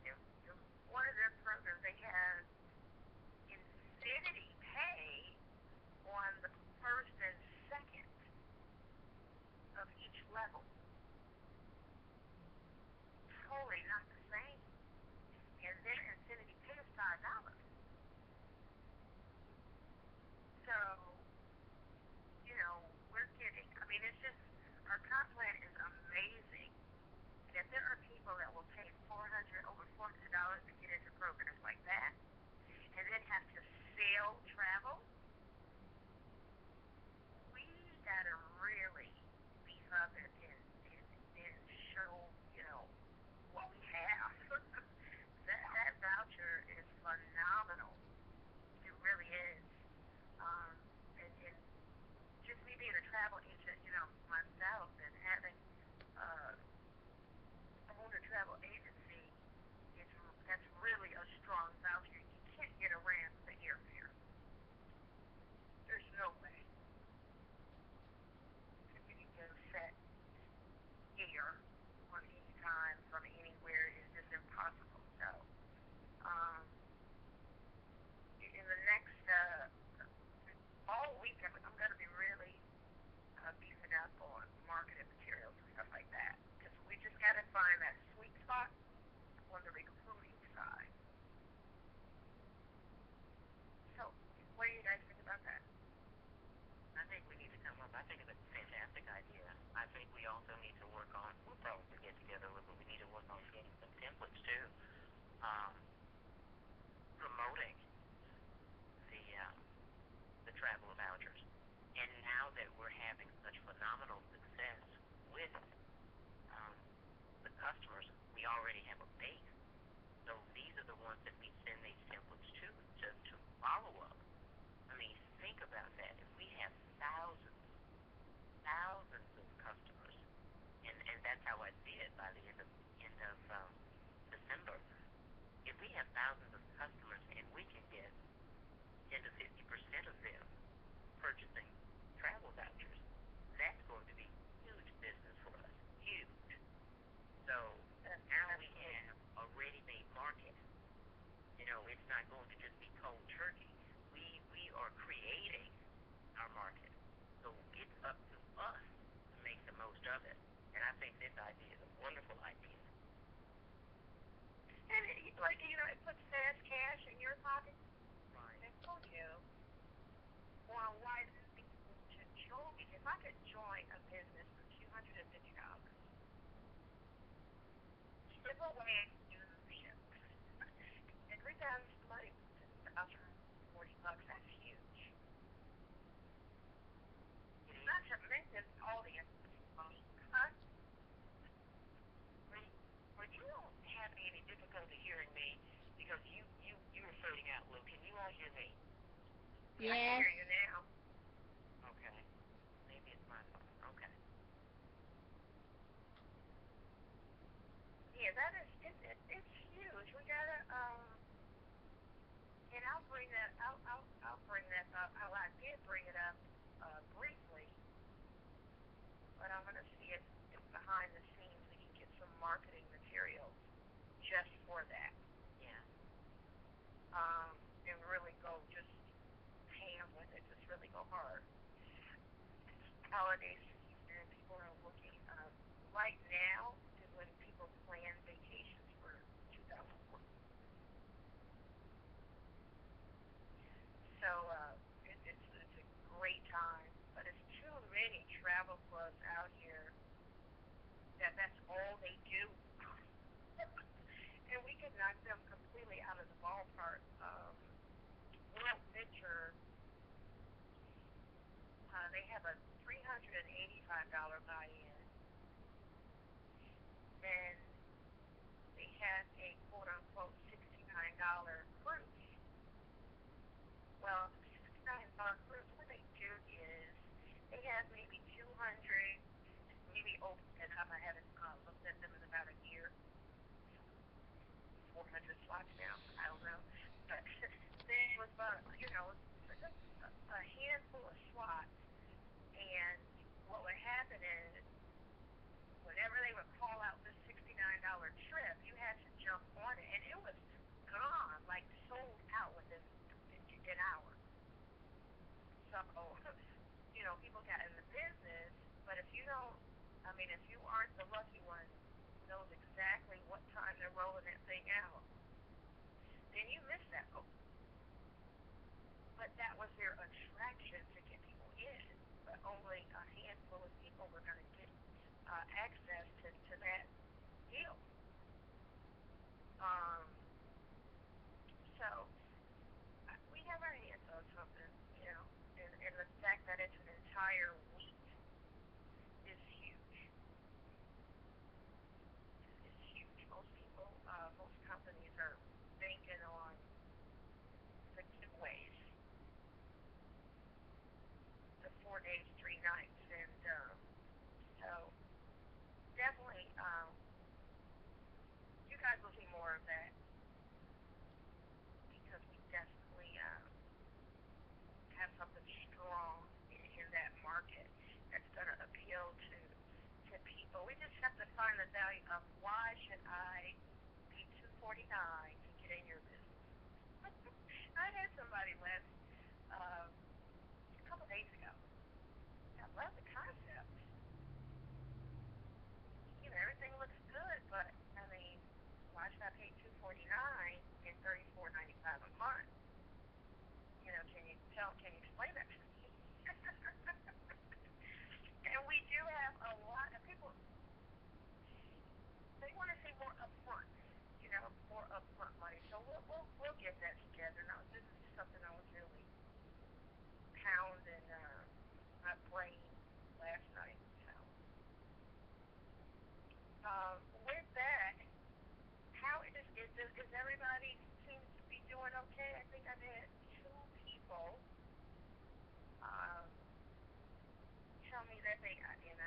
In one of their programs, they have infinity pay on the first and second of each level. Totally not the same. And their infinity pay is $5. So, we're getting, it's just, our comp plan is amazing. And if there are people that will pay over $400 to get into programs like that, and then have to sell travel, we gotta really beef up and show, what we have. that voucher is phenomenal. It really is. And just me being a travel agent, myself, and having own a travel agency, that's really a strong voucher. You can't get around the airfare. There's no way. You can go set air on any time from anywhere is just impossible. So, in the next all week, I'm going to be really beefing up on marketing materials and stuff like that, because we just got to find that sweet spot on the recruiting side. So, what do you guys think about that? I think we need to come up. I think it's a fantastic idea. I think we also need to work on, we'll probably get together with, but we need to work on getting some templates too. Promoting the travel vouchers. And now that we're having such phenomenal success with the customers, we already have a base. So these are the ones that we send these templates to follow up. Think about that. If we have thousands of customers, and that's how I see it by the end of December. If we have thousands of customers and we can get 10 to 50% of them purchasing travel vouchers, that's going to be huge business for us. Huge. So now we have a ready-made market. It's not going to just be cold turkey. We are creating our market. So it's up to us to make the most of it. And I think this idea is a wonderful idea. And it puts fast cash in your pocket. Right. And for you, on why people should join. If I could join a business for $250, ship away new ships. Every time somebody puts about $40, that's huge. Not to mention all the money. But you don't have any difficulty hearing me because you're fading out, Lou. Can you all hear me? Yes. I can hear you now. Okay. Maybe it's my phone. Okay. Yeah, it's huge. We gotta and I'll bring that up. I did bring it up briefly, but I'm gonna see if behind the scenes we can get some marketing materials just for that. Yeah. And really go just ham with it. Just really go hard. Holiday season, people are looking. Right now is when people plan vacations for 2014. So it's a great time, but it's too many travel clubs out here that's all they do. And we could knock them completely out of the ballpark. World Picture, they have a $385 buy-in. Then they had a quote-unquote $69 cruise. Well, $69 cruise, what they do is they have maybe 200, maybe open it up. I haven't looked at them in about a year. 400 slots now. I don't know. But then with, a handful of slots, and what would happen is whenever they would call out this $69 trip, you had to jump people got in the business, but if you don't, I mean, if you aren't the lucky one who knows exactly what time they're rolling that thing out, then you miss that boat. But that was their attraction to get people in. But only a handful of people were going to get access to that deal. Um, so we have our hands on something, you know, and the fact that it's an entire week is huge. It's huge. Most people, most companies are banking on the giveaways, the 4 days, 3 nights, and so definitely, you guys will see more of that because we definitely have something strong in that market that's going to appeal to people. We just have to find the value of why should I pay $249 to get in your business. I had somebody last a couple days ago. I love the concept. You know, everything looks good, but I mean, why should I pay $249 and $34.95 a month? You know, can you explain that to me? And we do have a lot of people. They want to see more upfront, you know, more upfront money. So we'll get that together. Now, this is something I was really pounding my brain last night. So with that, how is everybody seems to be doing okay? I think I've had 2 people tell me that they, and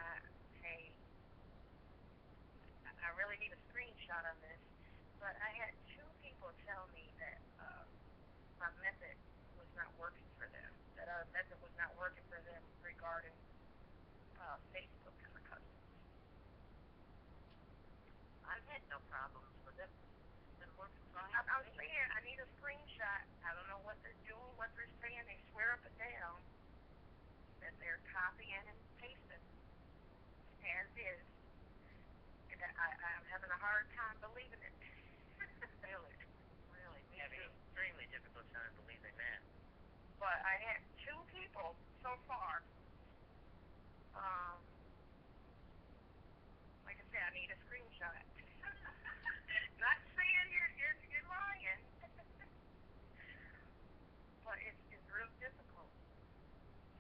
hey, I really need a screenshot on this, but I had 2 people tell me that my method was not working for them, that our method was not working for them regarding Facebook and the customers. I've had no problems with it. It's been working fine. I'm saying I need a screenshot. I don't know what they're doing, what they're saying. They swear up and down that they're copying and pasting as is. And I'm having a hard time believing it. Really, we have an extremely difficult time believing that. But I had 2 people so far. Like I said, I need a screenshot. Not saying you're lying, but it's real difficult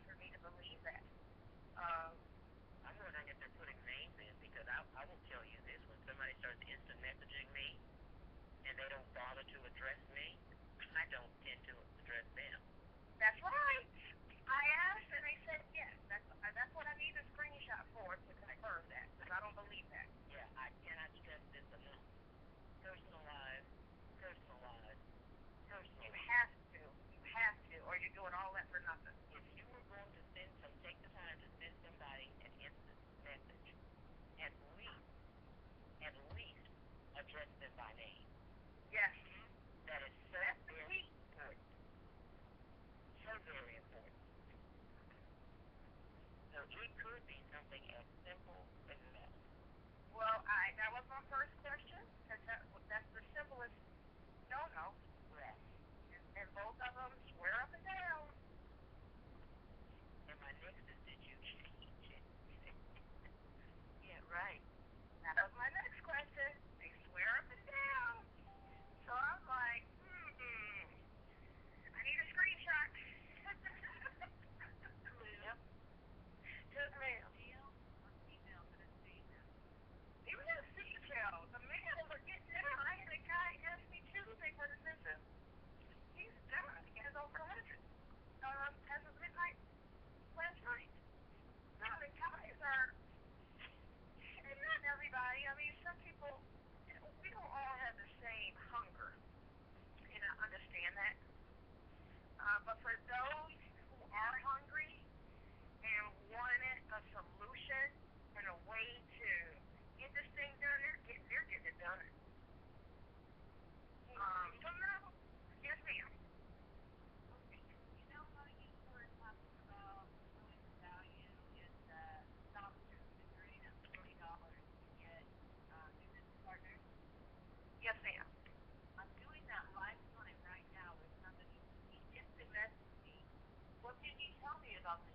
for me to believe that. I'm wondering if they're putting names in because I will tell you this: when somebody starts instant messaging me and they don't bother to address me, I don't tend to address them. That's right. I asked and they said yes. That's what I need a screenshot for to confirm that because I don't believe that. Yeah, I cannot stress this enough. Personalized. You have to. You have to, or you're doing all that for nothing. If you were going to take the time to send somebody an instant message, at least address them by name. Yes. That is so very important. So very important. So it could be something as simple as that. Well, that was my first question because that's the simplest no-no. Yes. And both of them swear up and down. And my next is, did you change it? Yeah, right. That was my next question. They swear up and down. So I'm like, I need a screenshot. Yep. Just male. Even the female, the males are getting down. I had a guy ask me Tuesday for the system. He's done. He has over 100 as of midnight last night. Now the guys are, and not everybody. I mean, some people, we don't all have the same hunger, and I understand that. But for those who are hungry and wanted a solution and a way to get this thing done, they're getting it done. So now, yes, ma'am.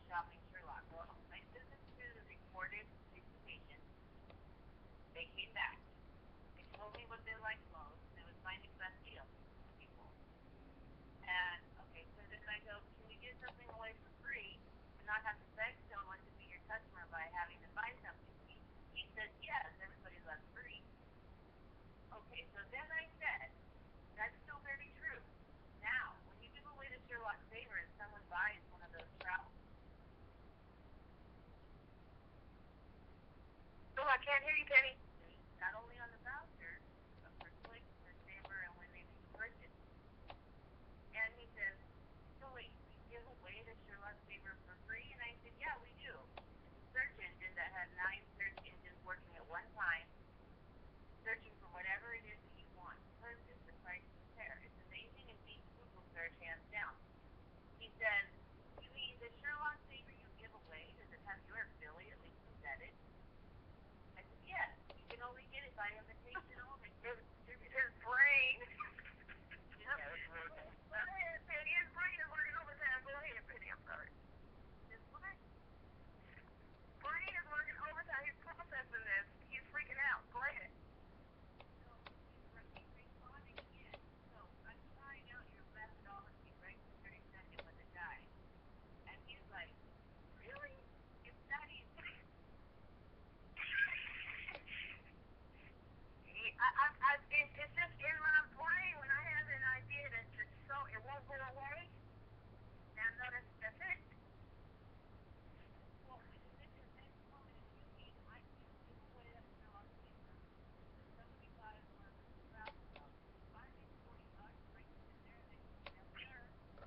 shopping Sherlock. Well, I sent them to the recorded presentation. They came back. They told me what they liked most. It was finding the best deal for people. And okay, so then I go, can we give something away for free and not have to beg someone to be your customer by having to buy something? He said, yes, everybody loves free. Okay, so then I said, that's still very true. Now, when you give away the Sherlock Saver and someone buys one of those travels. Oh, I can't hear you, Penny. Not only on the voucher, but for Click, for Saver, and when they purchase. And he says, so wait, you give away the Sherlock Saver for free? And I said, yeah, we do. Search engine that has 9 search engines working at one time, searching for whatever it is that you want to purchase, the price compare. It's amazing and beats Google search hands down. He said, you mean the Sherlock Saver you give away, does it have your affiliate link embedded? I said, yes, you can only get it by invitation only. His brain. Yep. Yeah, it's working. Go ahead, Penny. His brain is working overtime. Go ahead, Penny. I'm sorry. His what? Brain is working overtime. He's processing this. He's freaking out. Go ahead. So he's responding again. So I'm trying out your methodology right this very second with the guy. And he's like, really? It's that easy? It's just in my brain when I have an idea that just so it won't go away. Now notice that's it. Well, and then he told me that I can give away that Sherlock Saver. If somebody buys one of those travel stuff, I make $40, bring it in there, and they say, yes, sir.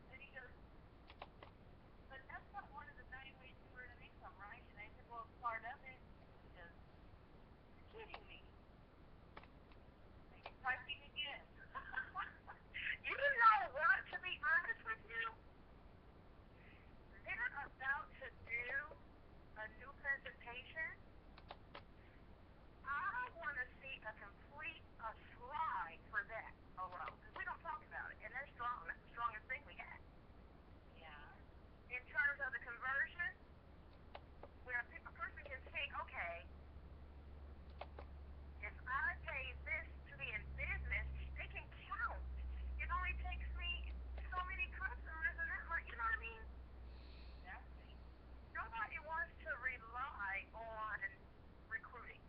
Then he goes, but that's not one of the 9 ways to earn an income, right? And I said, well, it's part of it. He goes, you're kidding me. He's typing again. You know what? To be honest with you, they're about to do a new presentation. I want to see a complete slide for that alone because we don't talk about it, and they're strong. That's the strongest thing we have. Yeah. In terms of the conversion, where a person can see, okay, if I pay this to be in business, they can count. It only takes me so many customers and that much, you know what I mean? Exactly. Nobody wants to rely on recruiting.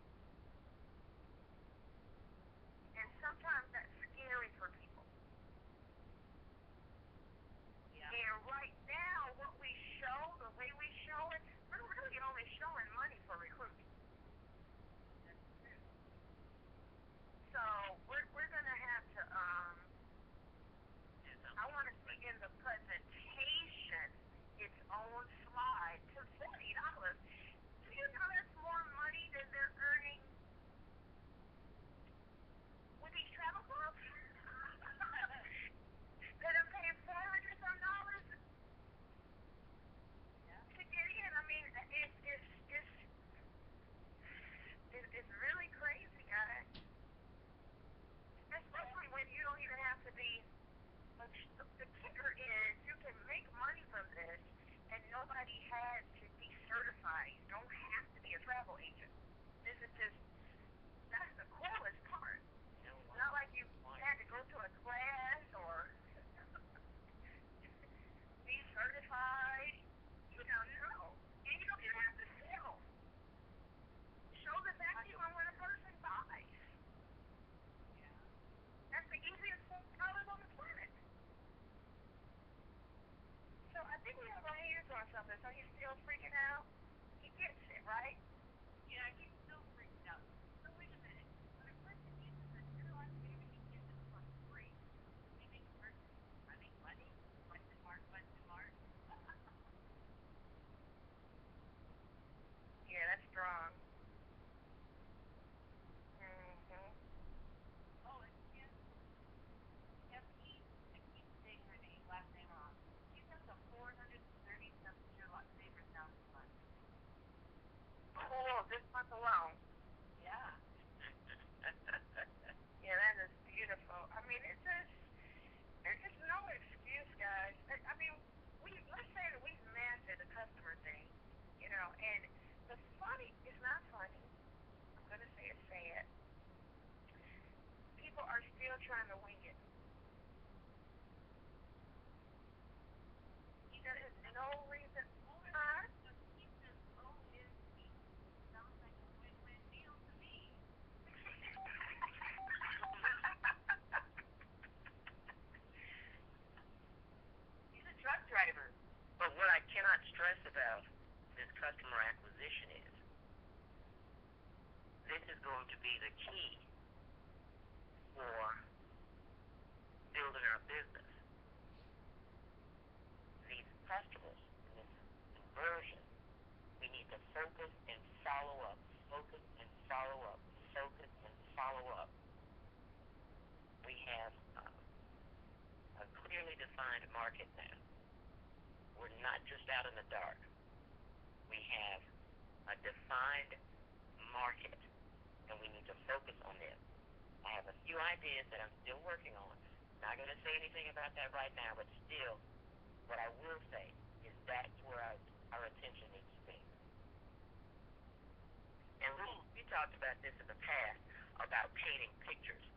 And sometimes that's scary for people. Yeah. And right now, what we show, the way we show it, we're really only showing money for recruiting. That's true. So we're going to have to, I want to see in the presentation its own slide to $40. Do you know that's more money than they're earning with these travel clubs? That are paying $400 some Yeah. to get in. I mean, it's really crazy, guys. Especially when you don't even have to be. The kicker is you can make money from this, and nobody has to be certified. You don't have to be a travel agent. This is just that's the coolest part. It's not like you had to go to a class or be certified. You don't know. And you don't even have to sell. Show the value on when a person buys. Yeah. That's the easiest $4 on the planet. So I think we have our hands on something. So he's still freaking out. He gets it, right? Yeah, he's still freaked out. So wait a minute. When a person uses the Sherlock Saver, you give it to us free. We make a purchase. I make money? Question mark, question mark. Yeah, that's strong. Mm-hmm. Oh, and I keep saying her last name wrong. She's got the 430 some Sherlock Savers now this month. and the funny is not funny. I'm gonna say it's sad. People are still trying to wing it. There is no reason. Huh? He's a truck driver. But what I cannot stress about this customer acquisition is this is going to be the key for building our business. These customers, this conversion, we need to focus and follow up, focus and follow up, focus and follow up. We have a clearly defined market now. We're not just out in the dark. We have a defined market, and we need to focus on them. I have a few ideas that I'm still working on. Not going to say anything about that right now, but still, what I will say is that's where our attention needs to be. And we talked about this in the past, about painting pictures.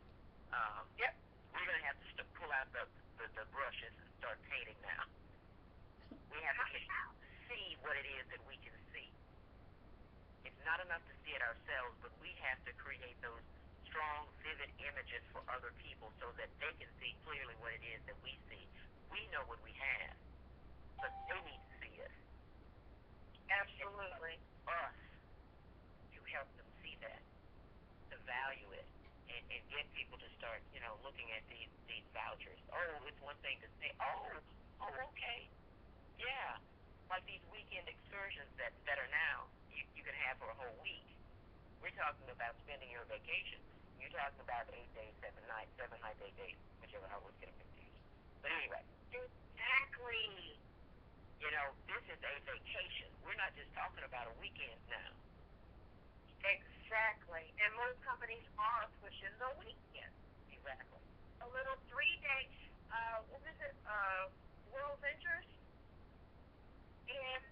Yep. We're going to have to pull out the brushes and start painting now. We have to see what it is that we can see. It's not enough to see it ourselves, but we have to create those strong, vivid images for other people so that they can see clearly what it is that we see. We know what we have, but they need to see it. Absolutely. Us to help them see that, to value it, and get people to start, looking at these vouchers. Oh, it's one thing to say, oh, okay. Yeah, like these weekend excursions that are now, you can have for a whole week. We're talking about spending your vacation. You're talking about 8 days, 7 nights, 7 nights, 8 days, whichever I was getting confused. But anyway. Exactly. This is a vacation. We're not just talking about a weekend now. Exactly. And most companies are pushing the weekend. Exactly. A little 3-day, what is it, World Ventures? And,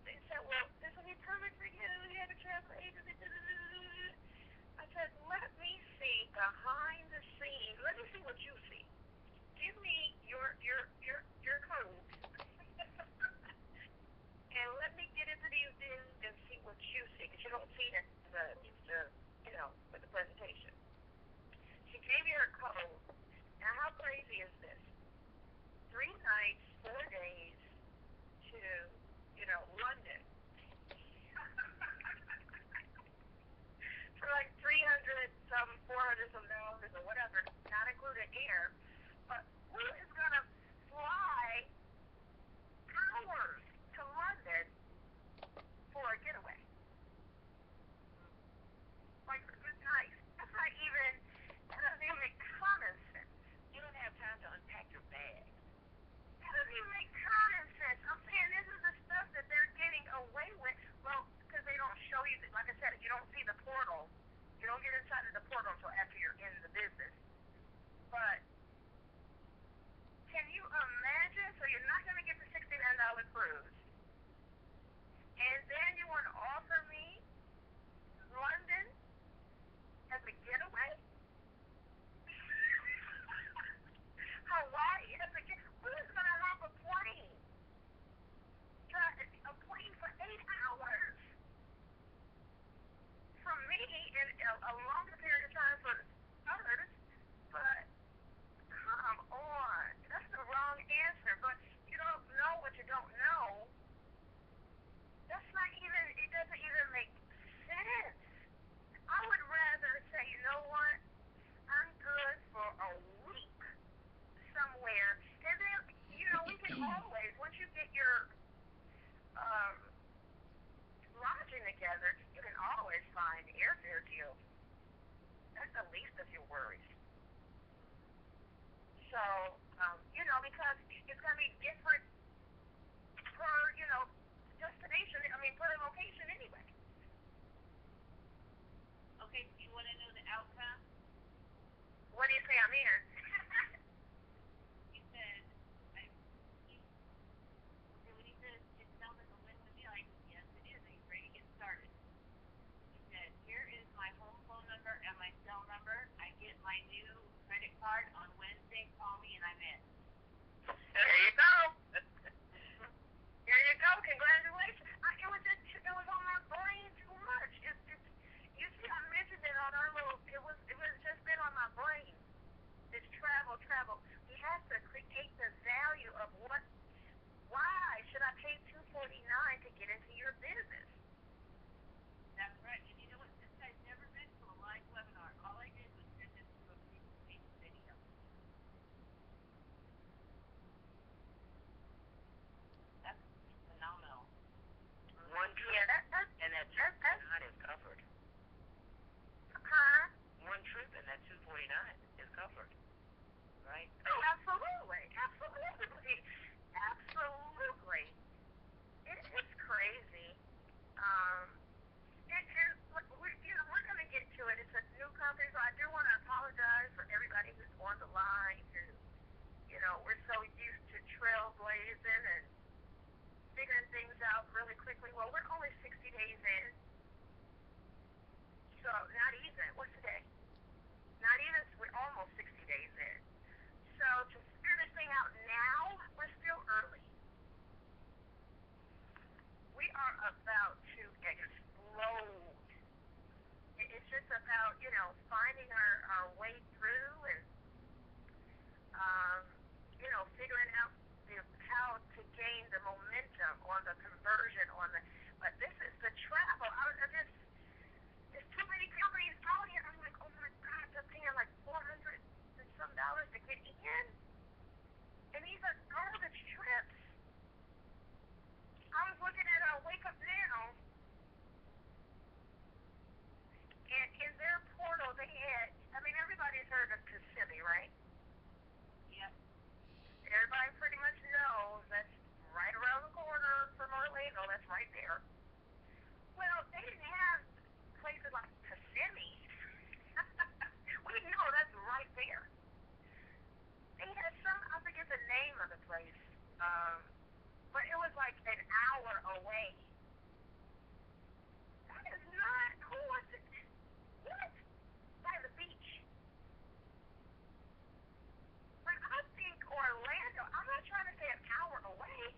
they said, well, this will be perfect for you. You have a travel agency. I said, let me see behind the scenes. Let me see what you see. Give me your code. And let me get into these things and see what you see. Because you don't see it with the presentation. She gave me her code. Now, how crazy is this? 3 nights, 4 days to, London. For like 300 some, 400 some dollars or whatever, not included air. But who is going to fly hours to London for a getaway? Like, good night. That doesn't even make common sense. You don't have time to unpack your bag. That doesn't even make common sense. I'm saying this is the stuff that they're getting away with. Well, because they don't show you, like I said, you don't see the portal. You don't get inside of the portal until after you're in the business. But can you imagine? So you're not going to get the $69 cruise. And then you want to offer me London as a getaway? Hawaii as a getaway? Who's going to have a plane? A plane for 8 hours? For me, and a longer period of time for others, but come on. That's the wrong answer. But you don't know what you don't know. That's not even, it doesn't even make sense. I would rather say, you know what? I'm good for a week somewhere. And then, we can always, once you get your lodging together, you can always find airfare deals. That's the least of your worries. So, because it's going to be different per, destination, per location anyway. Okay, do you want to know the outcome? What do you say I'm here? You said, when he said it sounds like a win-win deal, yes, it is. 249 to get into your business. That's right. And you know what? This guy's never been to a live webinar. All I did was send him to a presentation video. That's phenomenal. One trip, Yeah, and that 249 is covered. Huh? One trip and that 249 is covered, right? Oh, absolutely, absolutely, absolutely. It's crazy. And look, we're going to get to it. It's a new company, so I do want to apologize for everybody who's on the line who, we're so used to trailblazing and figuring things out really quickly. Well, we're only 60 days in. So, not even. What's today? Not even. We're almost 60 days in. So, to figure this thing out now, we're still early. We are about to explode. It's just about, finding our way through and, figuring out how to gain the momentum on the conversion but this is the travel. There's too many companies out here. I'm like, oh my God, they're paying like $400 and some to get in. And these are garbage trips. I was looking at Wake Up Now, and in their portal they had, everybody's heard of Kissimmee, right? Yep. Everybody pretty much knows that's right around the corner from Orlando. That's right there. Well, they didn't have places like Kissimmee. We know that's right there. They had I forget the name of the place, but it was like an hour away. That is not, who wants it? What? By the beach. Like, I think Orlando, I'm not trying to say an hour away.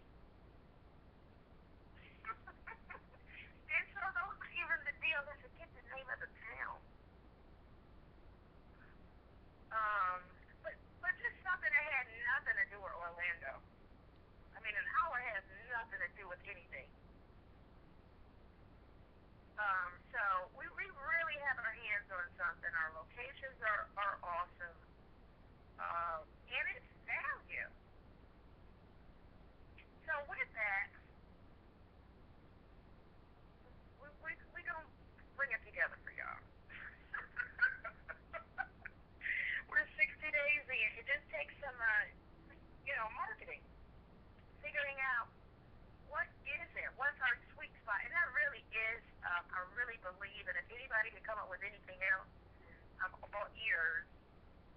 And so those are even the deal. I forget the name of the town. But just something that had nothing to do with Orlando. An hour has nothing to do with anything. So we really have our hands on something. Our locations are awesome. And it's value. So with that, we gonna bring it together for y'all. We're 60 days in. It just takes some, marketing, figuring out what is it, what's our sweet spot, and that really is. I really believe, and if anybody can come up with anything else, I'm all ears.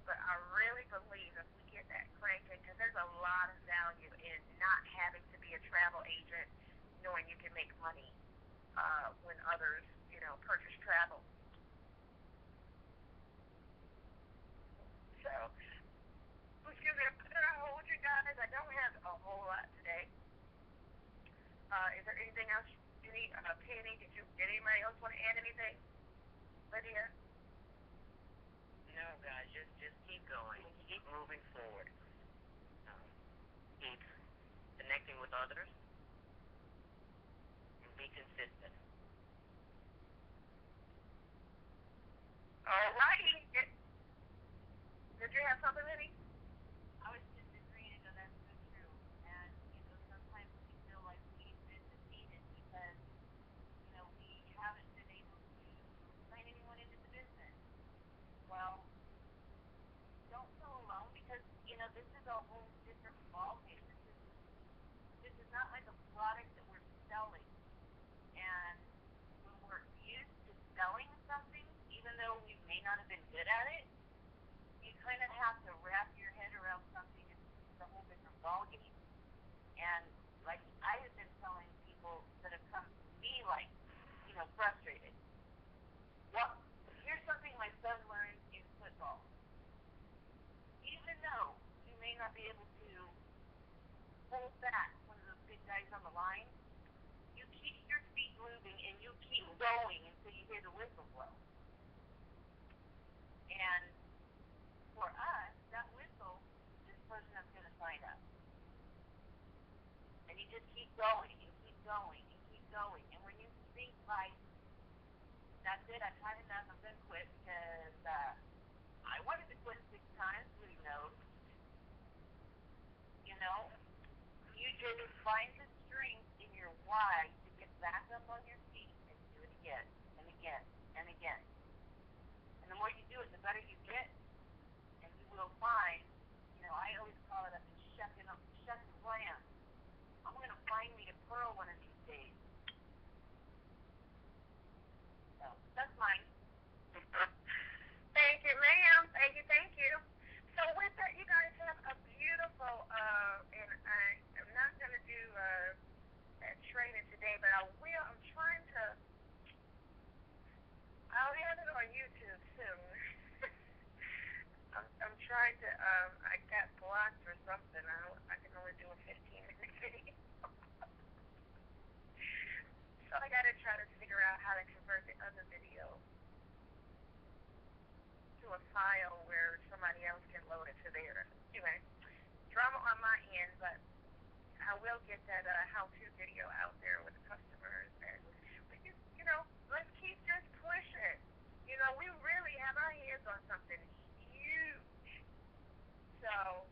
But I really believe if we get that cranked in, because there's a lot of value in not having to be a travel agent, knowing you can make money when others, purchase travel. So, excuse me, I'm gonna hold you guys. I don't have a whole lot today. Is there anything else you need? Penny, did anybody else want to add anything? Lydia? No, guys, just keep going. Keep moving forward. Keep connecting with others and be consistent. All righty. Did you have something, Lydia? I was just agreeing that that's so true. And, sometimes we feel like we've been defeated because, we haven't been able to sign anyone into the business. Well, don't feel alone because, this is a whole different ballgame. This is not like a product that we're selling. And when we're used to selling something, even though we may not have been good at it, you kind of have to wrap your head around something. It's a whole different ballgame. And like I have been telling people that have come to me like, frustrated. Well, here's something my son learned in football. Even though you may not be able to hold back one of those big guys on the line, you keep your feet moving and you keep going until you hear the whistle blow. And for us, that whistle is the person that's going to sign up. And you just keep going and keep going and keep going. And when you think like, that's it, I've had enough, I'm going to quit because I wanted to quit 6 times, who knows, you know, you just find the strength in your why to get back up on your feet and do it again and again and again. And the more you do it, the better you get, and you will find, I always call it, I've been shucking plants. I'm going to find me a pearl one of these days. So that's mine. Thank you, ma'am. Thank you, thank you. So with that, you guys have a beautiful, and I'm not going to do that training today, but I will. I'll have it on YouTube soon. I'm trying to, I got blocked or something. I can only do a 15-minute video. So I got to try to figure out how to convert the other video to a file where somebody else can load it to theirs. Anyway, drama on my end, but I will get that how-to video out there with the customers, and we just, let's keep just pushing. We really have our hands on something huge. So